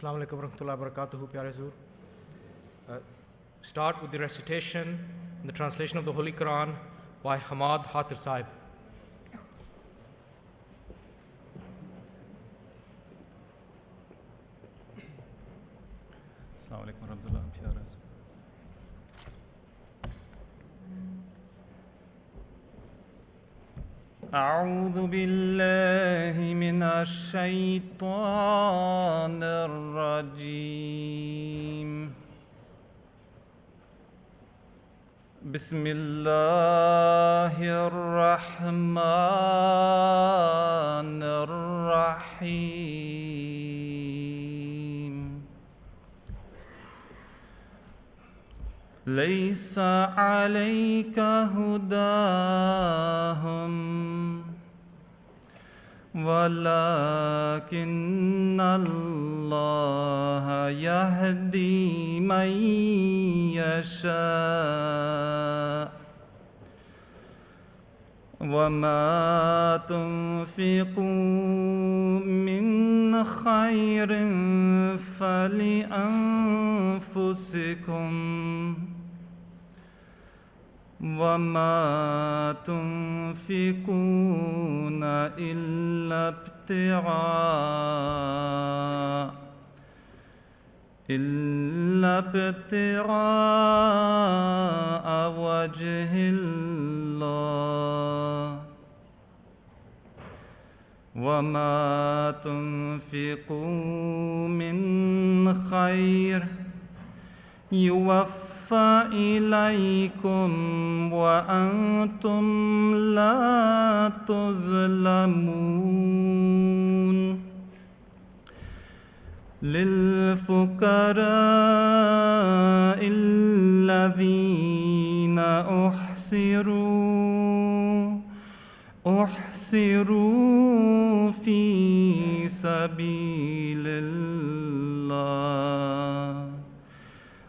Assalamu alaikum warahmatullahi wabarakatuh, Pyare Huzur. Start with the recitation and the translation of the Holy Quran by Hamad Hatir Sahib. Assalamu alaikum warahmatullahi wabarakatuh. أعوذ بالله من الشيطان الرجيم. بسم الله الرحمن الرحيم. ليس عليك هداهم ولكن الله يهدي من يشاء وما تنفقوا من خير فلأنفسكم وما تنفقون إلا ابتغاء وجه الله وما تنفقوا من خير يوفى إليكم وأنتم لا تظلمون. للفقراء الذين أحصروا في سبيل الله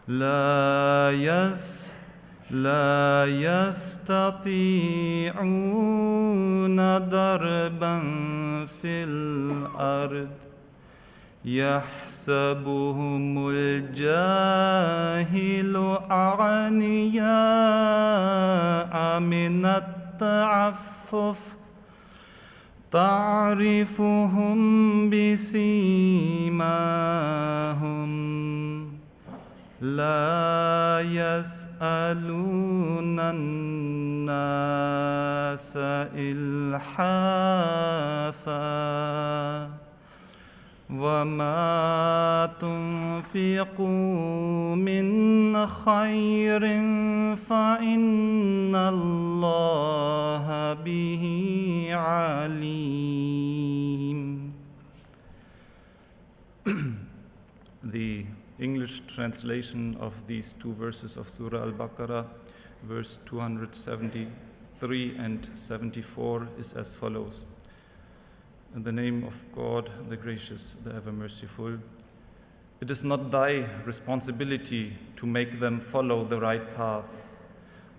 لا يستطيعون ضربا في الأرض يحسبهم الجاهل أغنياء من التعفف تعرفهم بسيماهم لا يسألون الناس إلحافا وما تنفقوا من خير فإن الله به عليم. The English translation of these two verses of Surah Al-Baqarah, verse 273 and 74, is as follows. In the name of God, the Gracious, the Ever Merciful, it is not thy responsibility to make them follow the right path,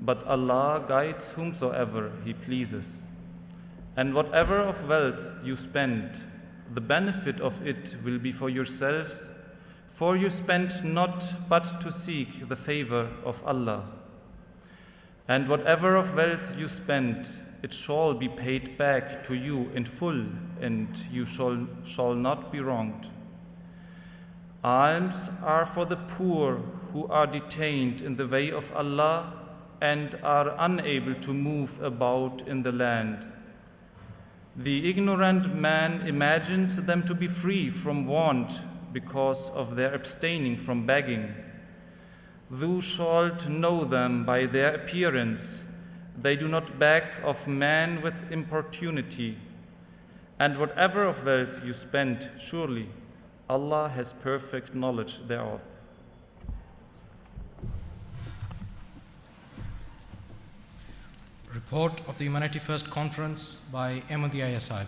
but Allah guides whomsoever He pleases. And whatever of wealth you spend, the benefit of it will be for yourselves, for you spend not but to seek the favor of Allah. And whatever of wealth you spend, it shall be paid back to you in full, and you shall not be wronged. Alms are for the poor who are detained in the way of Allah and are unable to move about in the land. The ignorant man imagines them to be free from want because of their abstaining from begging. Thou shalt know them by their appearance. They do not beg of man with importunity. And whatever of wealth you spend, surely Allah has perfect knowledge thereof. Report of the Humanity First Conference by Ahmadiyya Sahib.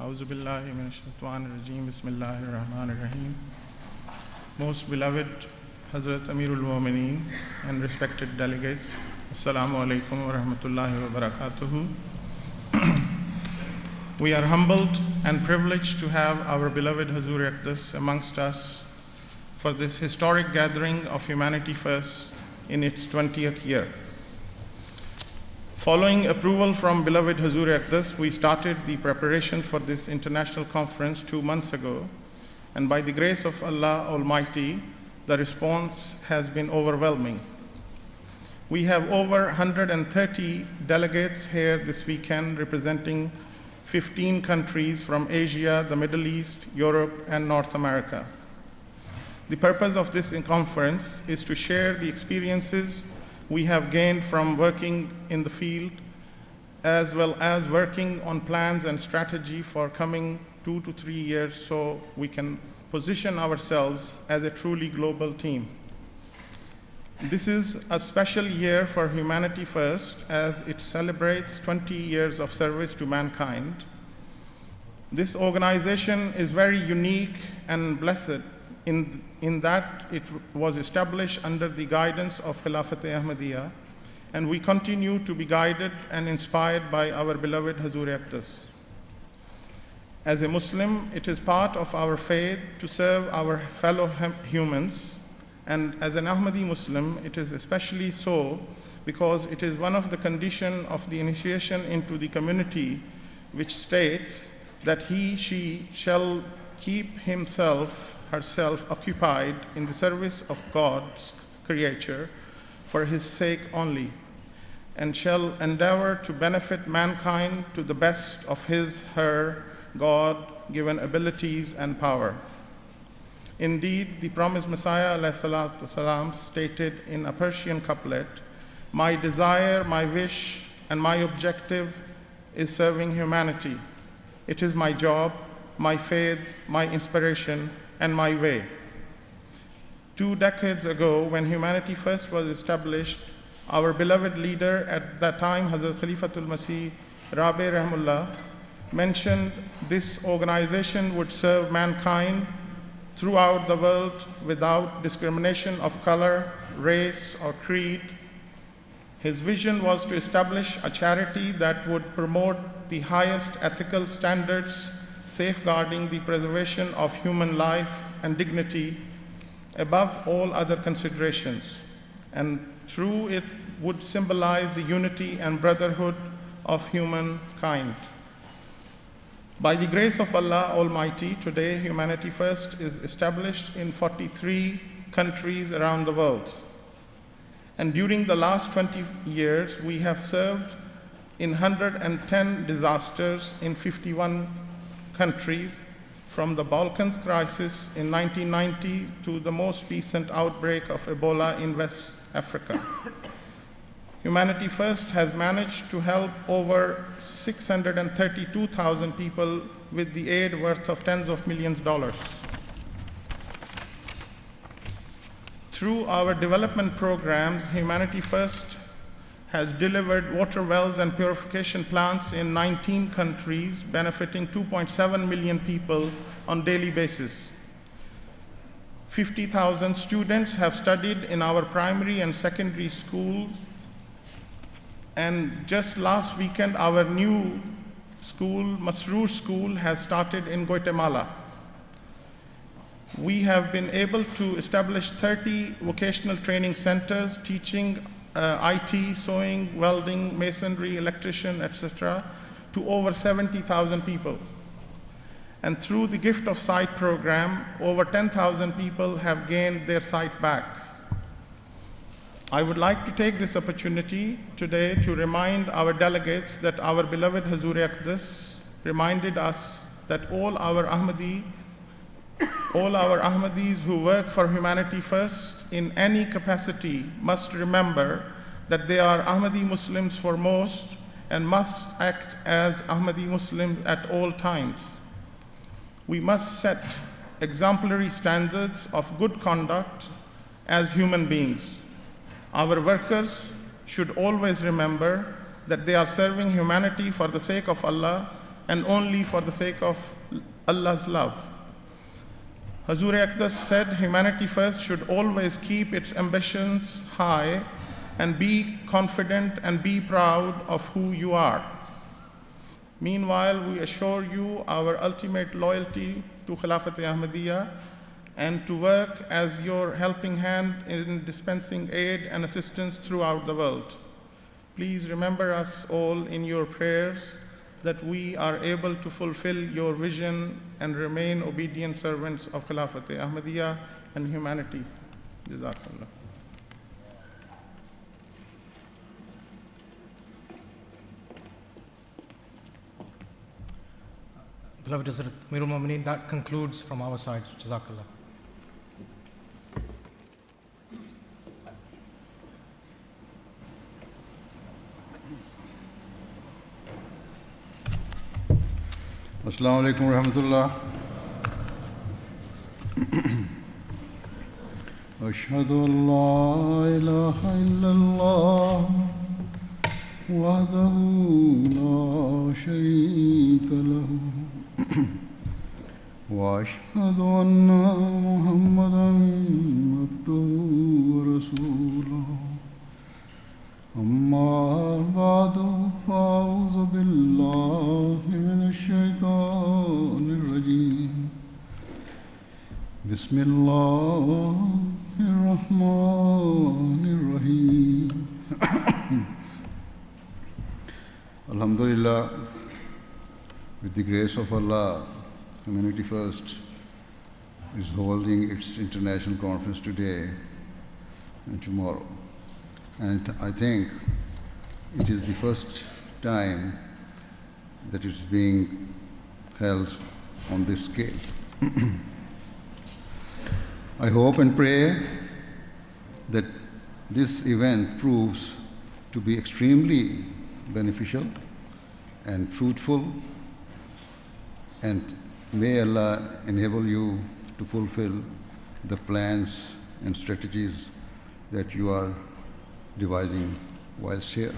أعوذ بالله من الشيطان الرجيم بسم الله الرحمن الرحيم Most beloved Hazrat Amirul Mu'mineen and respected delegates, Assalamu alaikum wa rahmatullahi wa barakatuhu. We are humbled and privileged to have our beloved Hazur Aqdas amongst us for this historic gathering of Humanity First in its 20th year. Following approval from beloved Hazur Aqdas, we started the preparation for this international conference 2 months ago, and by the grace of Allah Almighty, the response has been overwhelming. We have over 130 delegates here this weekend representing 15 countries from Asia, the Middle East, Europe, and North America. The purpose of this conference is to share the experiences we have gained from working in the field, as well as working on plans and strategy for coming 2 to 3 years so we can position ourselves as a truly global team. This is a special year for Humanity First as it celebrates 20 years of service to mankind. This organization is very unique and blessed in that it was established under the guidance of Khilafat-e-Ahmadiyya, and we continue to be guided and inspired by our beloved Hazur Aqdas. As a Muslim, it is part of our faith to serve our fellow humans, and as an Ahmadi Muslim, it is especially so because it is one of the conditions of the initiation into the community which states that she shall keep herself occupied in the service of God's creature for his sake only, and shall endeavor to benefit mankind to the best of her God-given abilities and power. Indeed, the promised Messiah ﷺ stated in a Persian couplet, "My desire, my wish, and my objective is serving humanity. It is my job, my faith, my inspiration, and my way." 2 decades ago, when Humanity First was established, our beloved leader at that time, Hazrat Khalifatul Masih Rabi Rahimullah, mentioned this organization would serve mankind throughout the world without discrimination of color, race, or creed. His vision was to establish a charity that would promote the highest ethical standards, safeguarding the preservation of human life and dignity above all other considerations, and through it would symbolize the unity and brotherhood of humankind. By the grace of Allah Almighty, today Humanity First is established in 43 countries around the world. And during the last 20 years, we have served in 110 disasters in 51 countries, from the Balkans crisis in 1990 to the most recent outbreak of Ebola in West Africa. Humanity First has managed to help over 632,000 people with the aid worth of tens of millions of dollars. Through our development programs, Humanity First has delivered water wells and purification plants in 19 countries, benefiting 2.7 million people on a daily basis. 50,000 students have studied in our primary and secondary schools, and just last weekend, our new school, Masroor School, has started in Guatemala. We have been able to establish 30 vocational training centers teaching IT, sewing, welding, masonry, electrician, etc., to over 70,000 people. And through the Gift of Sight program, over 10,000 people have gained their sight back. I would like to take this opportunity today to remind our delegates that our beloved Hazur Aqdas reminded us that all our Ahmadis who work for Humanity First in any capacity must remember that they are Ahmadi Muslims foremost and must act as Ahmadi Muslims at all times. We must set exemplary standards of good conduct as human beings. Our workers should always remember that they are serving humanity for the sake of Allah and only for the sake of Allah's love. Hazur Aqdas said humanity first should always keep its ambitions high and be confident and be proud of who you are. Meanwhile, we assure you our ultimate loyalty to Khilafat Ahmadiyya and to work as your helping hand in dispensing aid and assistance throughout the world. Please remember us all in your prayers that we are able to fulfill your vision and remain obedient servants of Khilafat Ahmadiyya and humanity. Jazakallah. Beloved Hazrat Amirul Mu'mineen, that concludes from our side. Jazakallah. Assalamu alaikum wa rahmatullah. Ashhadu an la ilaha illallah wahdahu la sharika lahu wa ashhadu anna Muhammadan abduhu wa rasuluhu. أما بعد فأعوذ بالله من الشيطان الرجيم بسم الله الرحمن الرحيم Alhamdulillah, with the grace of Allah, Humanity First is holding its international conference today and tomorrow. And I think it is the first time that it's being held on this scale. I hope and pray that this event proves to be extremely beneficial and fruitful, and may Allah enable you to fulfill the plans and strategies that you are devising whilst here.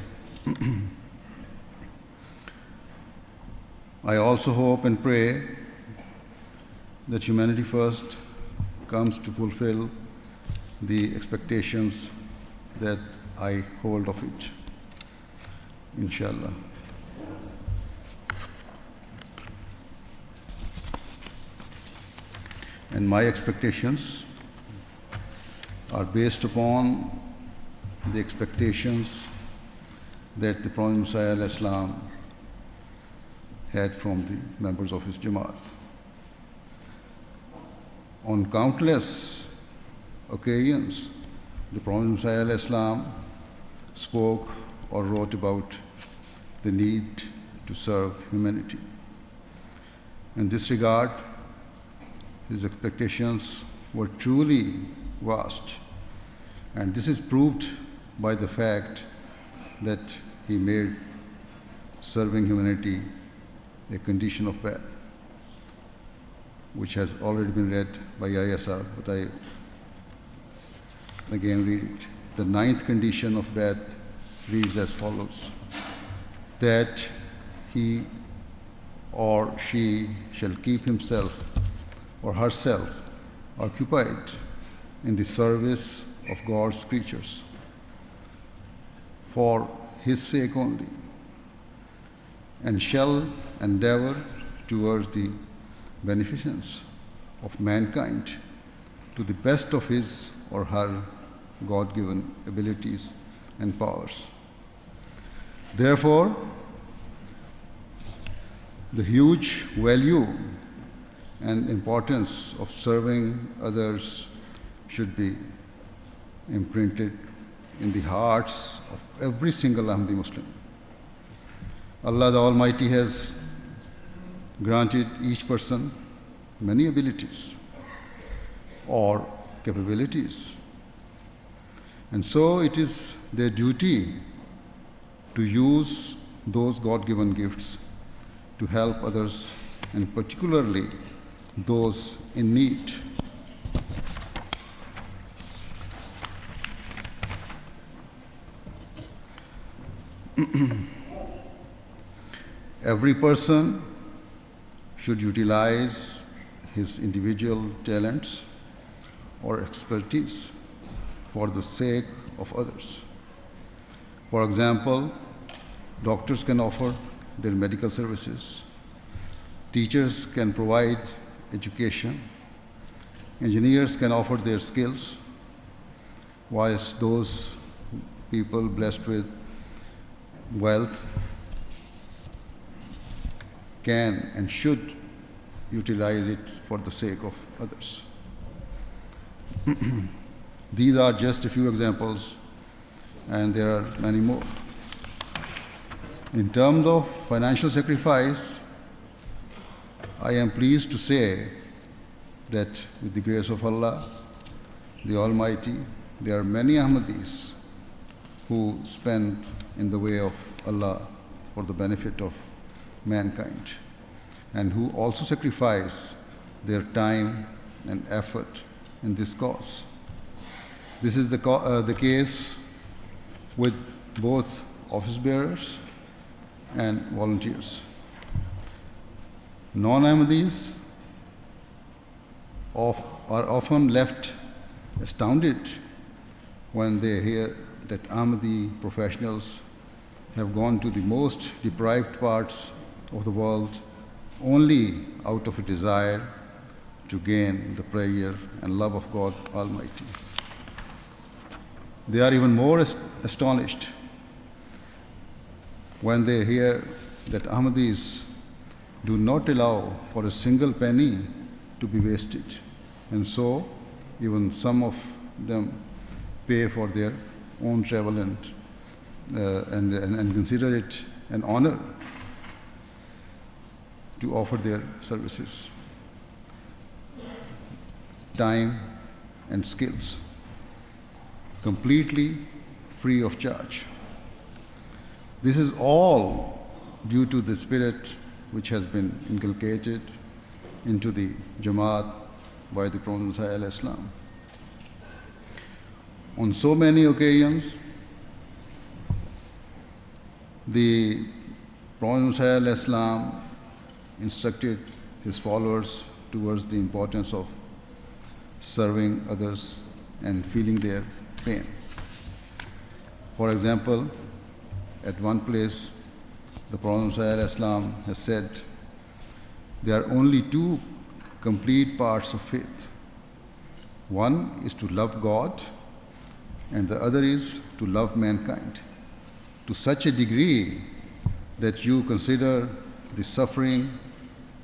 I also hope and pray that Humanity First comes to fulfill the expectations that I hold of it, inshallah. And my expectations are based upon the expectations that the Prophet Messiah al-Islam had from the members of his Jamaat. On countless occasions, the Prophet Messiah al-Islam spoke or wrote about the need to serve humanity. In this regard, his expectations were truly vast, and this is proved by the fact that he made serving humanity a condition of bad, which has already been read by ISR, but I again read it. The ninth condition of bad reads as follows: that he or she shall keep himself or herself occupied in the service of God's creatures, for his sake only, and shall endeavor towards the beneficence of mankind to the best of his or her God-given abilities and powers. Therefore, the huge value and importance of serving others should be imprinted in the hearts of every single Ahmadi Muslim. Allah the Almighty has granted each person many abilities or capabilities, and so it is their duty to use those God-given gifts to help others, and particularly those in need. Every person should utilize his individual talents or expertise for the sake of others. For example, doctors can offer their medical services, teachers can provide education, engineers can offer their skills, whilst those people blessed with wealth can and should utilize it for the sake of others. These are just a few examples, and there are many more. In terms of financial sacrifice, I am pleased to say that with the grace of Allah, the Almighty, there are many Ahmadis who spend in the way of Allah for the benefit of mankind, and who also sacrifice their time and effort in this cause. This is the case with both office bearers and volunteers. Non-Ahmadis are often left astounded when they hear that Ahmadi professionals have gone to the most deprived parts of the world only out of a desire to gain the prayer and love of God Almighty. They are even more astonished when they hear that Ahmadis do not allow for a single penny to be wasted, and so even some of them pay for their own travel and consider it an honor to offer their services, time and skills, completely free of charge. This is all due to the spirit which has been inculcated into the Jamaat by the Prophet Messiah Islam. On so many occasions, the Prophet Messiah Islam instructed his followers towards the importance of serving others and feeling their pain. For example, at one place, the Prophet Messiah Islam has said, there are only two complete parts of faith. One is to love God, and the other is to love mankind, to such a degree that you consider the suffering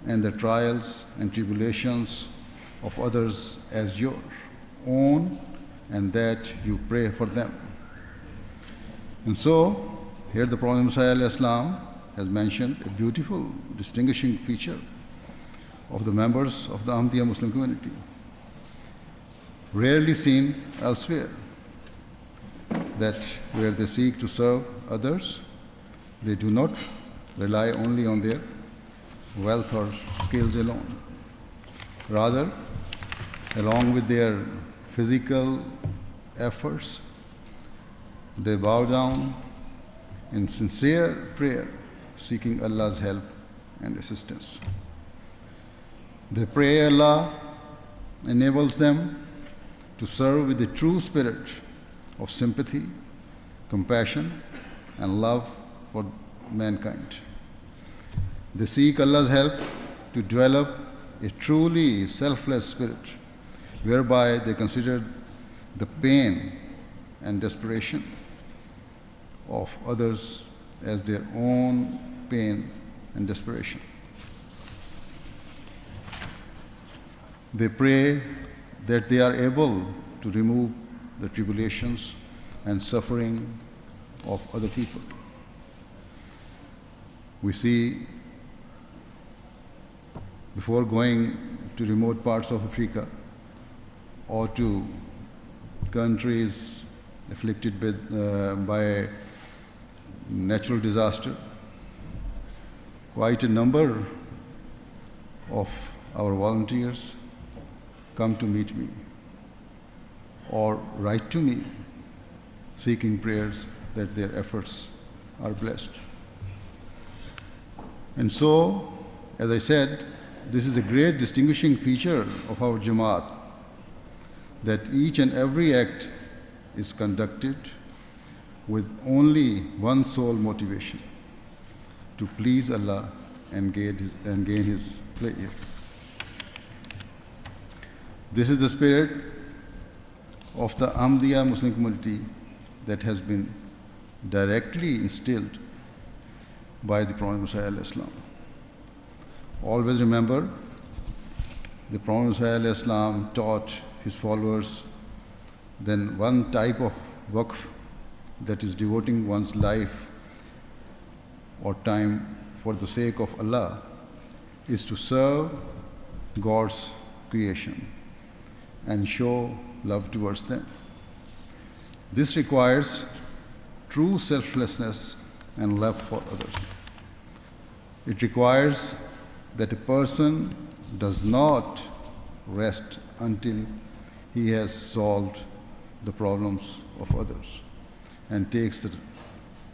and the trials and tribulations of others as your own, and that you pray for them. And so, here the Prophet Messiah Islam has mentioned a beautiful distinguishing feature of the members of the Ahmadiyya Muslim community, rarely seen elsewhere, that where they seek to serve others, they do not rely only on their wealth or skills alone. Rather, along with their physical efforts, they bow down in sincere prayer, seeking Allah's help and assistance. They pray Allah enables them to serve with the true spirit of sympathy, compassion, and love for mankind. They seek Allah's help to develop a truly selfless spirit, whereby they consider the pain and desperation of others as their own pain and desperation. They pray that they are able to remove the tribulations and suffering of other people. We see, before going to remote parts of Africa or to countries afflicted by natural disaster, quite a number of our volunteers come to meet me or write to me seeking prayers that their efforts are blessed. And so, as I said, this is a great distinguishing feature of our Jamaat, that each and every act is conducted with only one sole motivation: to please Allah and gain His pleasure. This is the spirit of the Ahmadiyya Muslim community that has been directly instilled by the Prophet Muhammad. Always remember, the Prophet Muhammad taught his followers then one type of waqf, that is devoting one's life or time for the sake of Allah, is to serve God's creation and show love towards them. This requires true selflessness and love for others. It requires that a person does not rest until he has solved the problems of others and takes the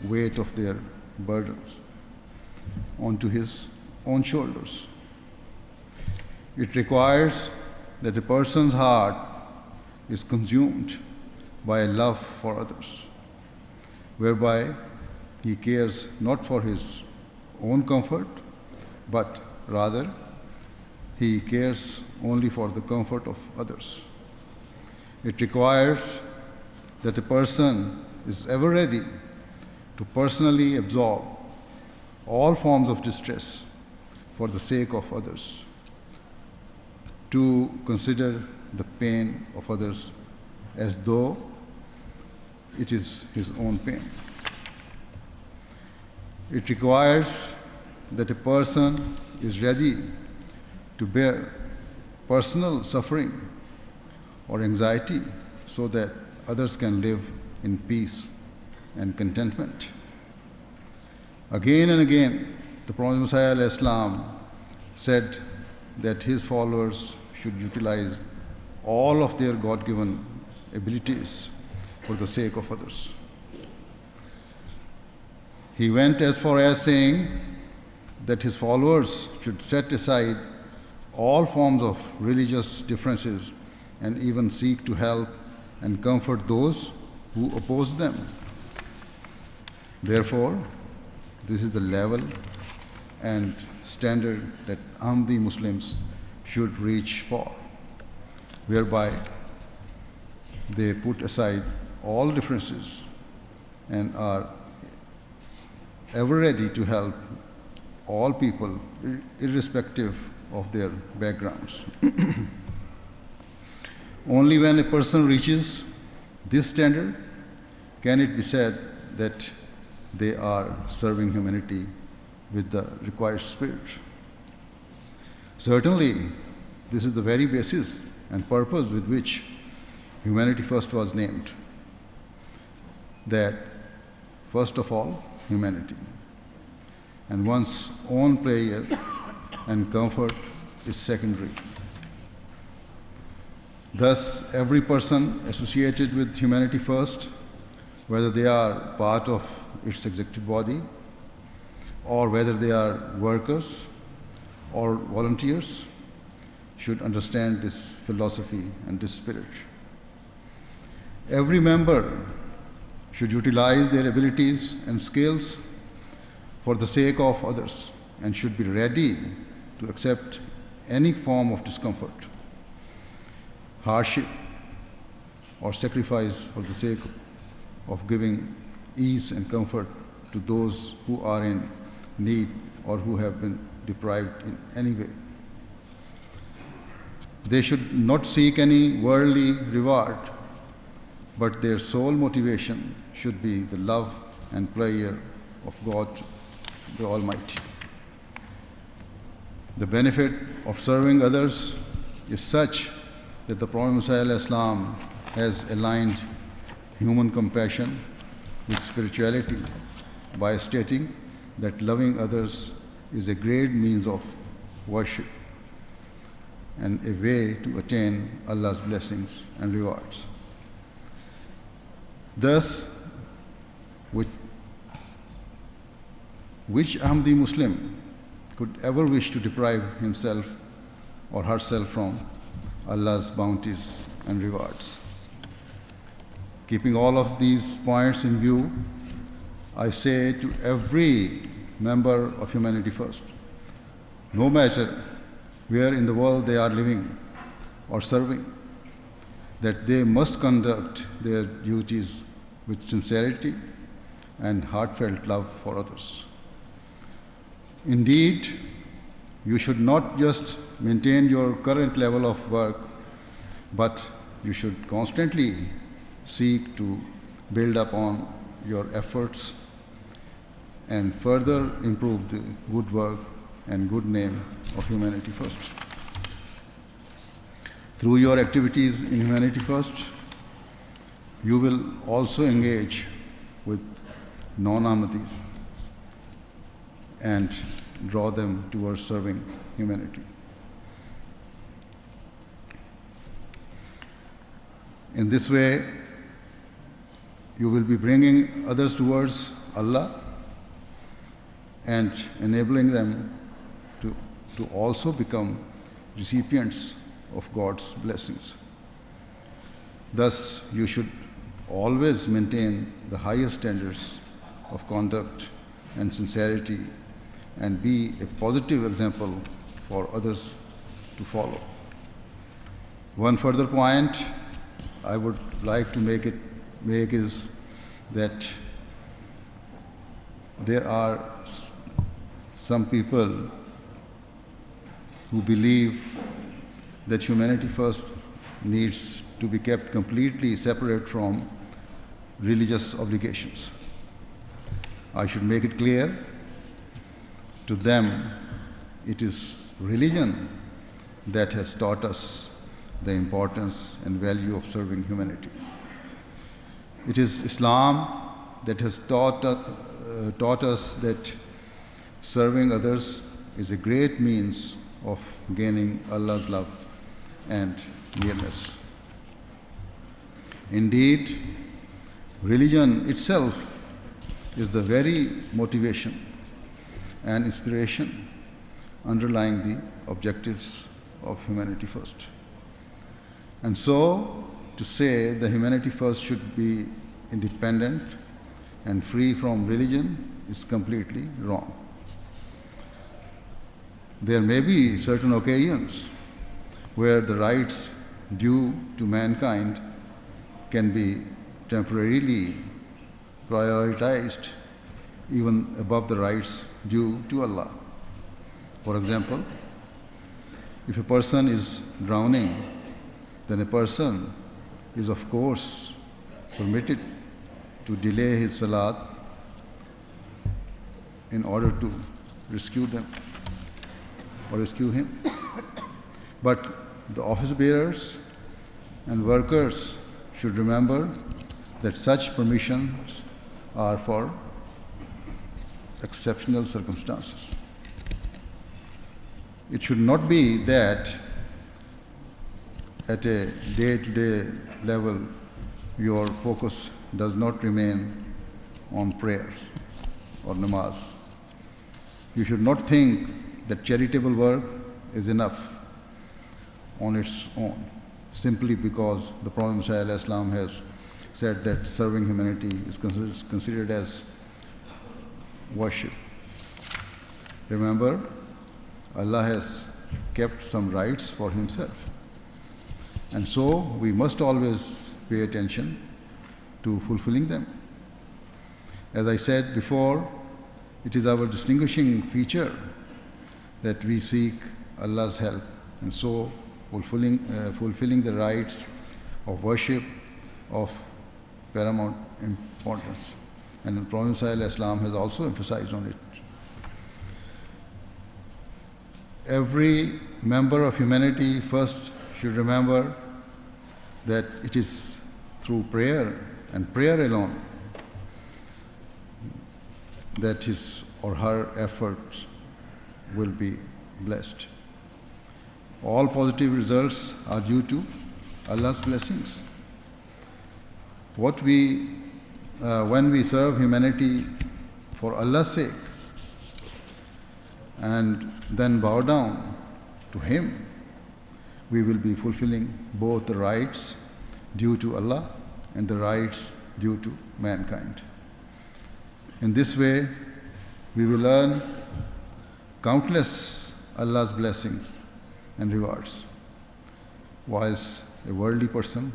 weight of their burdens onto his own shoulders. It requires that a person's heart is consumed by a love for others, whereby he cares not for his own comfort, but rather he cares only for the comfort of others. It requires that a person is ever ready to personally absorb all forms of distress for the sake of others, to consider the pain of others as though it is his own pain. It requires that a person is ready to bear personal suffering or anxiety so that others can live in peace and contentment. Again and again, the Prophet Muhammad said that his followers should utilize all of their God-given abilities for the sake of others. He went as far as saying that his followers should set aside all forms of religious differences and even seek to help and comfort those who oppose them. Therefore, this is the level and standard that Ahmadi Muslims should reach for, whereby they put aside all differences and are ever ready to help all people, irrespective of their backgrounds. Only when a person reaches this standard can it be said that they are serving humanity with the required spirit. Certainly, this is the very basis and purpose with which Humanity First was named. That, first of all, humanity, and one's own pleasure and comfort is secondary. Thus, every person associated with Humanity First, whether they are part of its executive body, or whether they are workers or volunteers, should understand this philosophy and this spirit. Every member should utilize their abilities and skills for the sake of others and should be ready to accept any form of discomfort, hardship, or sacrifice for the sake of giving ease and comfort to those who are in need or who have been deprived in any way. They should not seek any worldly reward, but their sole motivation should be the love and pleasure of God the Almighty. The benefit of serving others is such that the Prophet ﷺ has aligned human compassion with spirituality by stating that loving others is a great means of worship and a way to attain Allah's blessings and rewards. Thus, which Ahmadi Muslim could ever wish to deprive himself or herself from Allah's bounties and rewards. Keeping all of these points in view, I say to every member of Humanity First, no matter where in the world they are living or serving, that they must conduct their duties with sincerity and heartfelt love for others. Indeed, you should not just maintain your current level of work, but you should constantly seek to build upon your efforts and further improve the good work and good name of Humanity First. Through your activities in Humanity First, you will also engage with non-Ahmadis and draw them towards serving humanity. In this way, you will be bringing others towards Allah and enabling them to also become recipients of God's blessings. Thus, you should always maintain the highest standards of conduct and sincerity and be a positive example for others to follow. One further point I would like to make is that there are some people who believe that Humanity First needs to be kept completely separate from religious obligations. I should make it clear to them, it is religion that has taught us the importance and value of serving humanity. It is Islam that has taught us that serving others is a great means of gaining Allah's love and nearness. Indeed, religion itself is the very motivation and inspiration underlying the objectives of Humanity First. And so, to say the Humanity First should be independent and free from religion is completely wrong. There may be certain occasions where the rights due to mankind can be temporarily prioritized even above the rights due to Allah. For example, if a person is drowning, then a person is of course permitted to delay his salat in order to rescue them or rescue him. But the office bearers and workers should remember that such permissions are for exceptional circumstances. It should not be that at a day-to-day level your focus does not remain on prayers or namaz. You should not think that charitable work is enough on its own, simply because the Prophet ﷺ has said that serving humanity is considered as worship. Remember, Allah has kept some rights for Himself. And so we must always pay attention to fulfilling them. As I said before, it is our distinguishing feature that we seek Allah's help, and so fulfilling the rights of worship of paramount importance. And the Prophet ﷺ has also emphasized on it. Every member of Humanity First should remember that it is through prayer and prayer alone that his or her efforts will be blessed. All positive results are due to Allah's blessings. When we serve humanity for Allah's sake, and then bow down to Him, we will be fulfilling both the rights due to Allah and the rights due to mankind. In this way, we will earn countless Allah's blessings and rewards, whilst a worldly person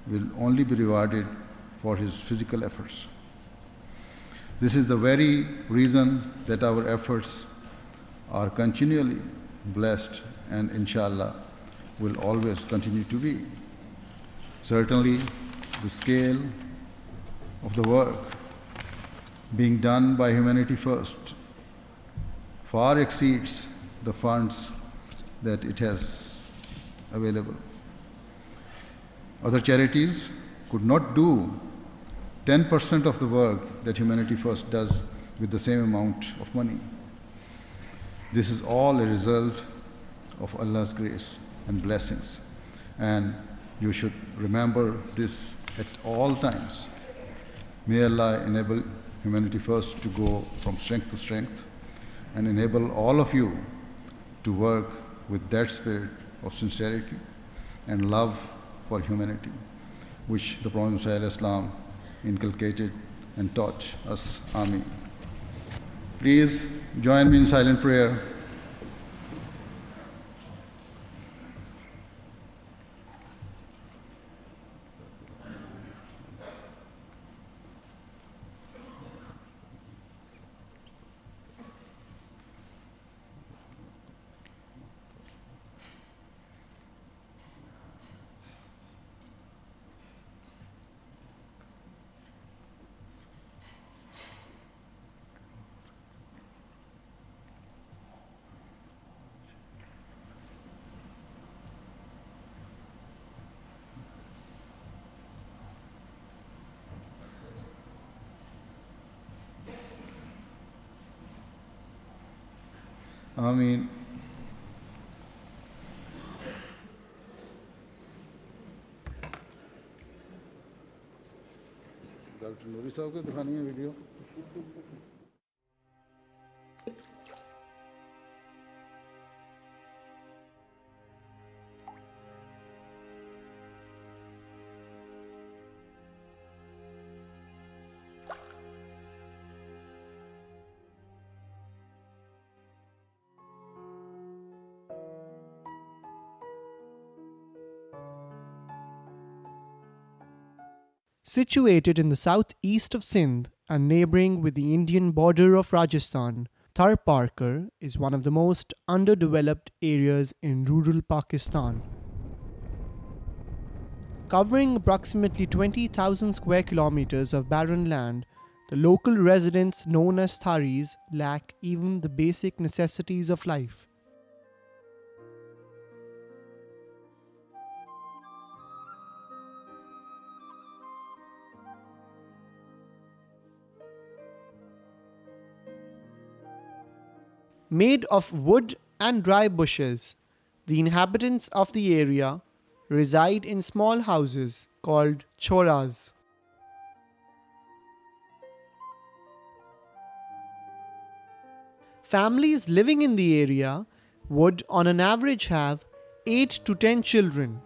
will only be rewarded for his physical efforts. This is the very reason that our efforts are continually blessed and inshallah will always continue to be. Certainly, the scale of the work being done by Humanity First far exceeds the funds that it has available. Other charities could not do 10% of the work that Humanity First does with the same amount of money. This is all a result of Allah's grace and blessings, and you should remember this at all times. May Allah enable Humanity First to go from strength to strength and enable all of you to work with that spirit of sincerity and love for humanity, which the Prophet ﷺ inculcated and taught us. Ameen. Please join me in silent prayer. Ameen. Doctor Noori sahab को दिखानी है video. Situated in the southeast of Sindh and neighbouring with the Indian border of Rajasthan, Tharparkar is one of the most underdeveloped areas in rural Pakistan. Covering approximately 20,000 square kilometers of barren land, the local residents known as Tharis lack even the basic necessities of life. Made of wood and dry bushes, the inhabitants of the area reside in small houses called choras. Families living in the area would on an average have 8 to 10 children,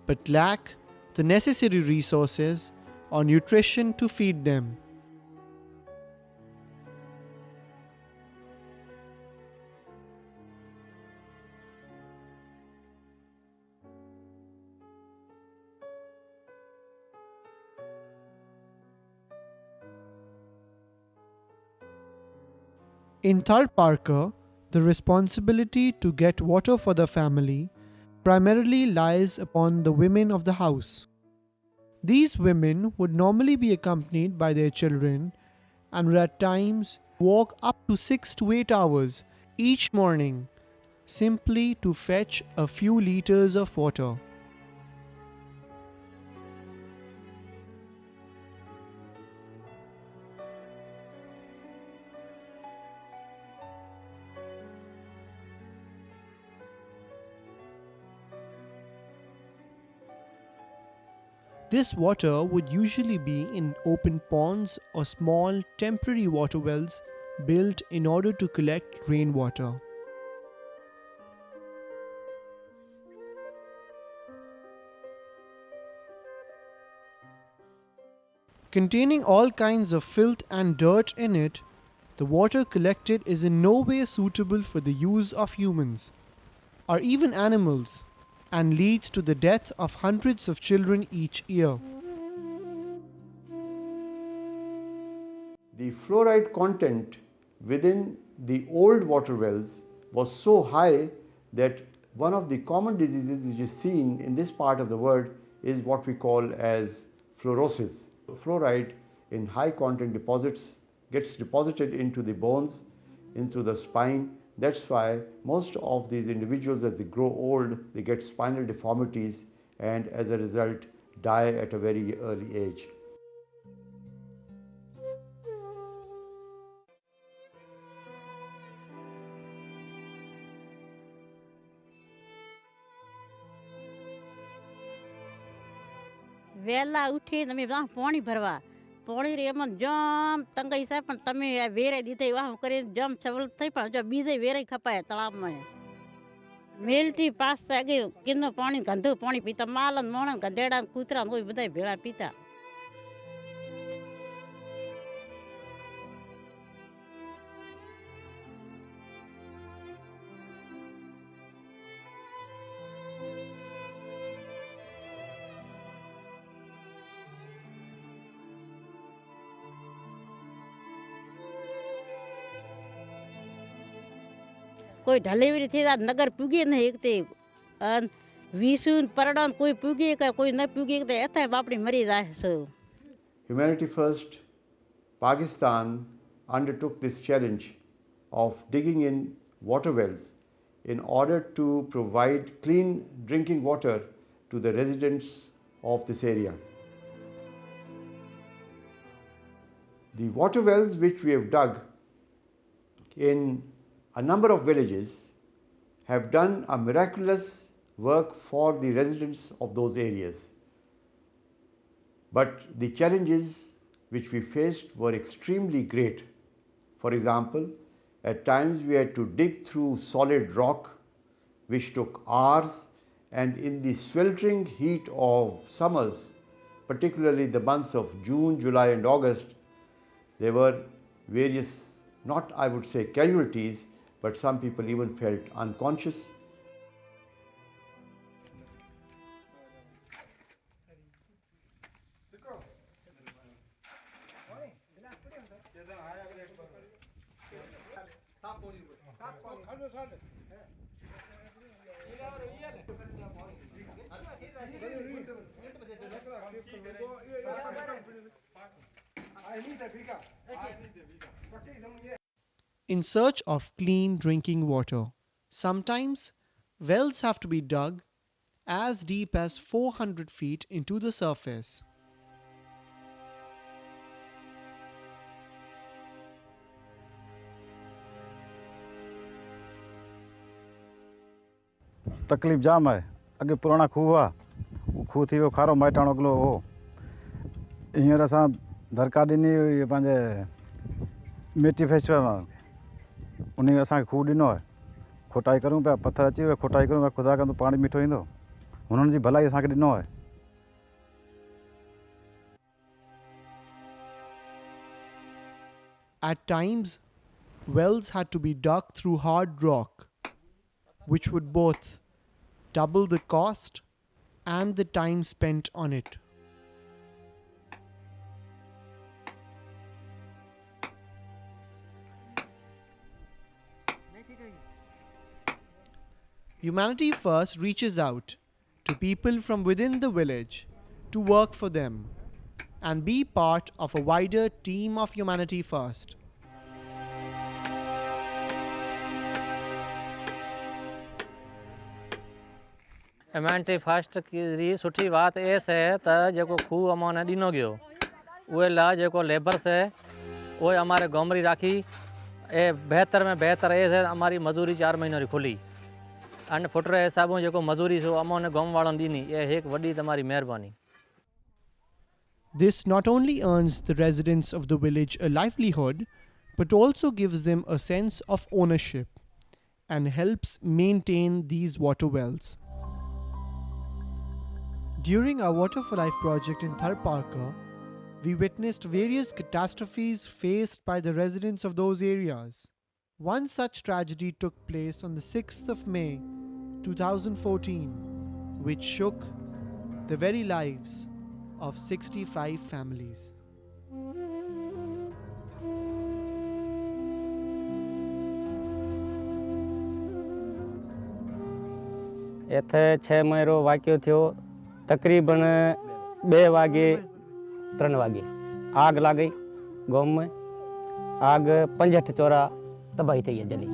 but lack the necessary resources or nutrition to feed them. In Tharparkar, the responsibility to get water for the family primarily lies upon the women of the house. These women would normally be accompanied by their children and would at times walk up to 6 to 8 hours each morning simply to fetch a few liters of water. This water would usually be in open ponds or small temporary water wells built in order to collect rainwater. Containing all kinds of filth and dirt in it, the water collected is in no way suitable for the use of humans or even animals, and leads to the death of hundreds of children each year. The fluoride content within the old water wells was so high that one of the common diseases which is seen in this part of the world is what we call as fluorosis. Fluoride in high content deposits gets deposited into the bones, into the spine. That's why most of these individuals, as they grow old, they get spinal deformities and as a result die at a very early age. વહેલા ઉઠી તમે બધા પાણી ભરવા પાણી રે એમાં જમ તંગાઈ સાહેબ પણ તમે વેરાઈ દીધી વાહ કરી જમ સવલ થઈ પણ જો બીજે વેરાઈ ખપાય તળાવમાં મેલટી પાસ આગળ કિન્નો પાણી ગંદુ પાણી પીતા માલન મોણ ગધેડા કૂતરા કોઈ બધા ભેળા પીતા. કોઈ ડિલિવરી થઈ જાય નગર પૂગી નહીં એકતે વીસું પરડન કોઈ પૂગી કે કોઈ ન પૂગી કે એથાય બાપડી મરી જાય છે. Humanity First Pakistan undertook this challenge of digging in water wells in order to provide clean drinking water to the residents of this area. The water wells which we have dug in a number of villages have done a miraculous work for the residents of those areas. But the challenges which we faced were extremely great. For example, at times we had to dig through solid rock which took hours, and in the sweltering heat of summers, particularly the months of June, July and August, there were various, not I would say casualties, but some people even felt unconscious. In search of clean drinking water, sometimes wells have to be dug as deep as 400 feet into the surface. तकलीफ़ जाम है. अगे पुराना खूह हुआ, वो खूह थी वो खारो माइटाणो अगलो हो. हींअर असां दरकार ॾिनी हुई पंहिंजे मिटी फेस्टिवल में, उन असांखे खूह ॾिनो आहे. खोटाई करूं पिया, पथर अची वियो, खोटाई करूं पिया, ख़ुदा कंदो पाणी मिठो ईंदो. हुननि जी भलाई असांखे ॾिनो आहे. At times, wells had to be dug through hard rock, which would both double the cost and the time spent on it. Humanity First reaches out to people from within the village to work for them and be part of a wider team of Humanity First. Humanity first की सुठी बात ये है त जेको खूह अमोने ॾिनो गयो उहे ला जेको लेबर्स है वो हमारे गोमरी राखी ए बेहतर में बेहतर ये है हमारी मजूरी 4 महीनों री खुली अन फुटरे हिसाबों जेको मजूरी सो अमोने गोम वालों ॾिनी ये एक वॾी तमारी मेहरबानी. This not only earns the residents of the village a livelihood, but also gives them a sense of ownership and helps maintain these water wells. During our Water for Life project in Tharparkar, we witnessed various catastrophes faced by the residents of those areas. One such tragedy took place on the 6th of May 2014, which shook the very lives of 65 families. इथे 6 महीनो वाक्यो थियो तकरीबन 2 वागे 3 वागे आग लग गई गाँव में। आग 65 चोरा तबाही थी जली।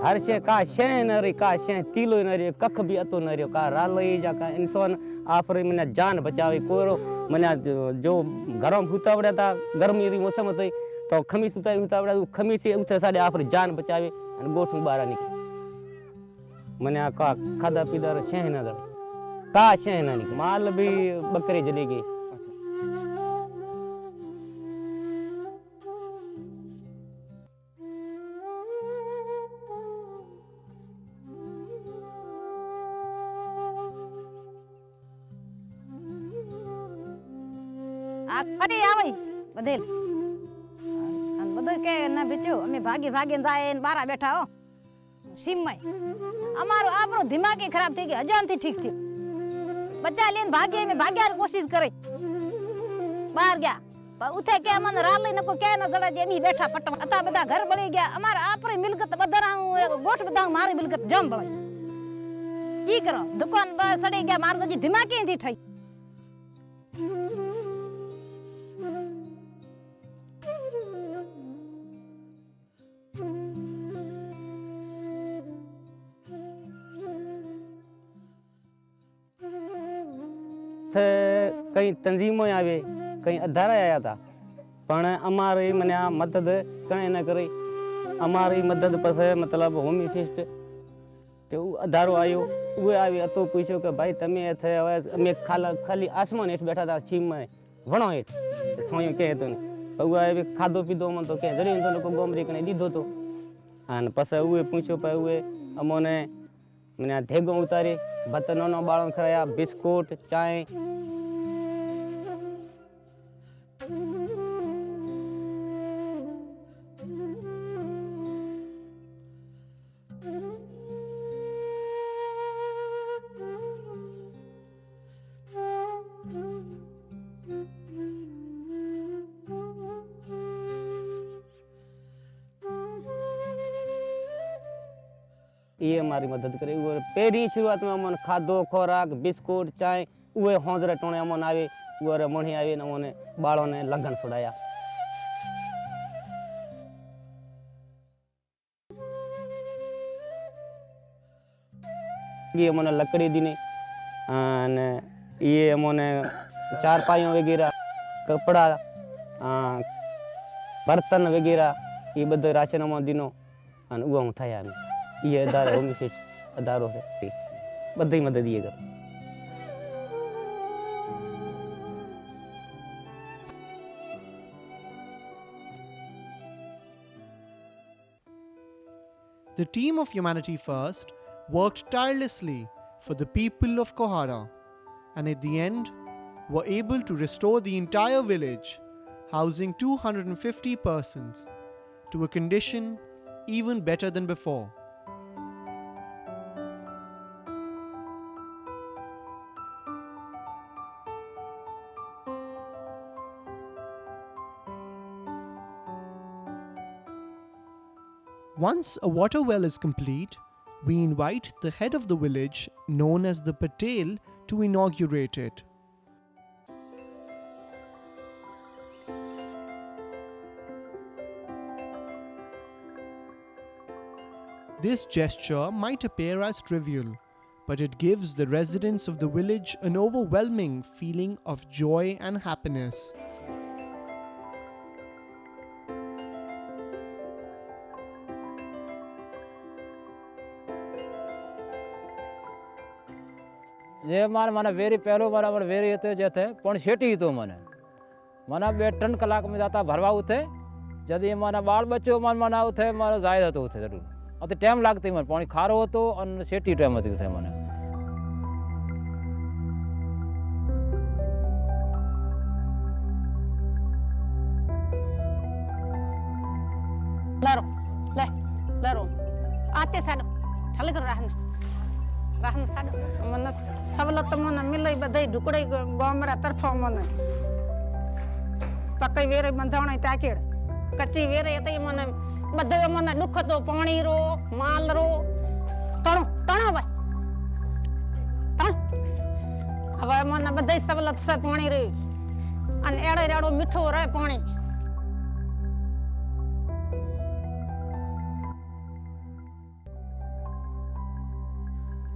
हर शे का शे न रही, का शे तीलो न रही, कख भी अतो न रही, का रालई जा का इंसान आपरे मैंने जान बचावे। कोरो मैंने जो घरों में हुता पड़ा था, गर्मी री मौसम थी तो खमीस हुता पड़ा, खमीस से उठे साडे आपरे जान बचावे और गोठ में बाहर निकले। मैंने का खादा पीदा शे न दर का शे न निकले, माल भी बकरे जली गई। आग फरी आवे बदेल अन बदो के ना बेचो अमे भागी भागी जाए बारा बैठा हो सीम में अमारो आपरो दिमाग ही खराब थी गयो, अजान थी ठीक थी। बच्चा लेन भागे में भाग्या कोशिश करे बाहर गया पर उठे के मन राले नको के न जड़ा जेमी बैठा पट अता बदा घर बળી गया। अमार आपरे मिलकत बदराऊ गोठ बदा मारी मिलकत जम बળી की करो दुकान बा सड़ी गया मार जी दिमाग ही थी ठई। कई तंजीमों आवे कई अधारा आया था पण अमारी मने मदद कने न करे। अमारी मदद पस मतलब होम असिस्ट ते अधारो आयो उए आवी अतो पूछो के भाई तमे थे अमे खाली आसमान हेठ बैठा था सीम में वणो हेठ सोयो के तो ने उए आवे खादो पीदो मन तो के जरी तो लोग गोमरी कने दीधो तो अन पस उए पूछो पे उए अमोने मने धेगो उतारे भत नोनो बाळो खराया बिस्कुट चाय ये हमारी मदद करे। वो पहली शुरुआत में अमन खादो खोराक बिस्कुट चाय उए होंजरे टोणे अमन आवे उरे मणी आवे न ओने बाळो ने लगन छुड़ाया। ये अमन लकड़ी दीने ने ये अमने चार पाइयों वगैरह कपड़ा बर्तन वगैरह ये बधो राशन अमन दीनो अन उआ उठाया ने ये अदारो होम असिस्ट अदारो है बधी मदद ये कर। The team of Humanity First worked tirelessly for the people of Kohara and at the end were able to restore the entire village, housing 250 persons, to a condition even better than before. Once a water well is complete, we invite the head of the village, known as the Patel, to inaugurate it. This gesture might appear as trivial, but it gives the residents of the village an overwhelming feeling of joy and happiness. जे माने very पहलो बराबर very तो जेते पण शेटी तो माने 2 3 कलाक में जाता भरवा उथे जदी माना बाल बच्चो मन माना उथे मारा जायदा तो उथे जरूर अते टाइम लागती मन पानी खारो होतो और सेटी टाइम होती उथे माने लरो ले लरो आते साडो ठल कर रहन साडो मन सवलत मन मिले बधई ढुकड़े गोमरा तरफो मन पकई वेरे बंधाणे टाकेड़ कच्ची वेरे ते मन बधई मन दुख तो पानी रो माल रो तणो तणो भाई तण हवा मन बधई सवलत से पानी रे अन एड़ो एड़ो मीठो रहे पानी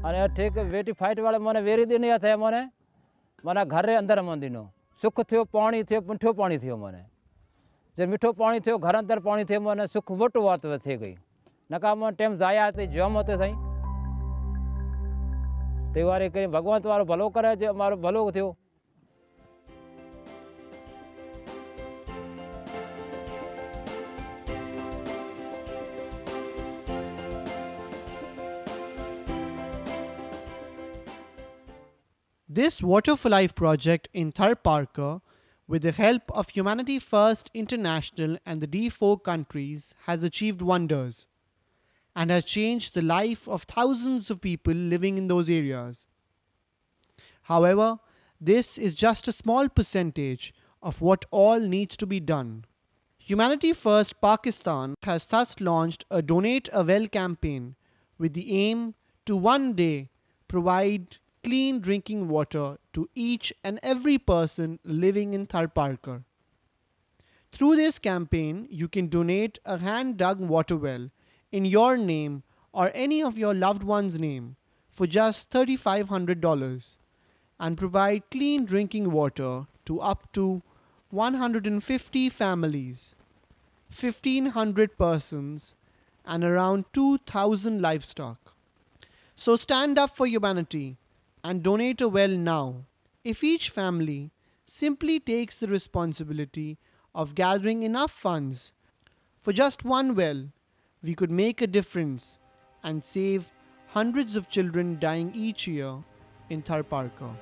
अरे ठीक वेटी फाइट वाले मने वेरी दिन या थे मने मना घर रे अंदर मन दिनो सुख थियो पानी थियो मिठो पानी थियो मने जे मिठो पानी थियो घर अंदर पानी थियो मने सुख वटो वात थे गई नका मन टाइम जाया ते जम होते सही ते वारे करे भगवान तुम्हारो भलो करे जे हमारो भलो थियो This Water for Life project in Tharparkar, with the help of Humanity First International and the D4 countries, has achieved wonders and has changed the life of thousands of people living in those areas. However, this is just a small percentage of what all needs to be done. Humanity First Pakistan has thus launched a Donate a Well campaign with the aim to one day provide clean drinking water to each and every person living in Tharparkar. Through this campaign, you can donate a hand-dug water well in your name or any of your loved one's name for just $3,500 and provide clean drinking water to up to 150 families, 1,500 persons, and around 2,000 livestock. So stand up for humanity and donate a well now. If each family simply takes the responsibility of gathering enough funds for just one well, we could make a difference and save hundreds of children dying each year in Tharparkar.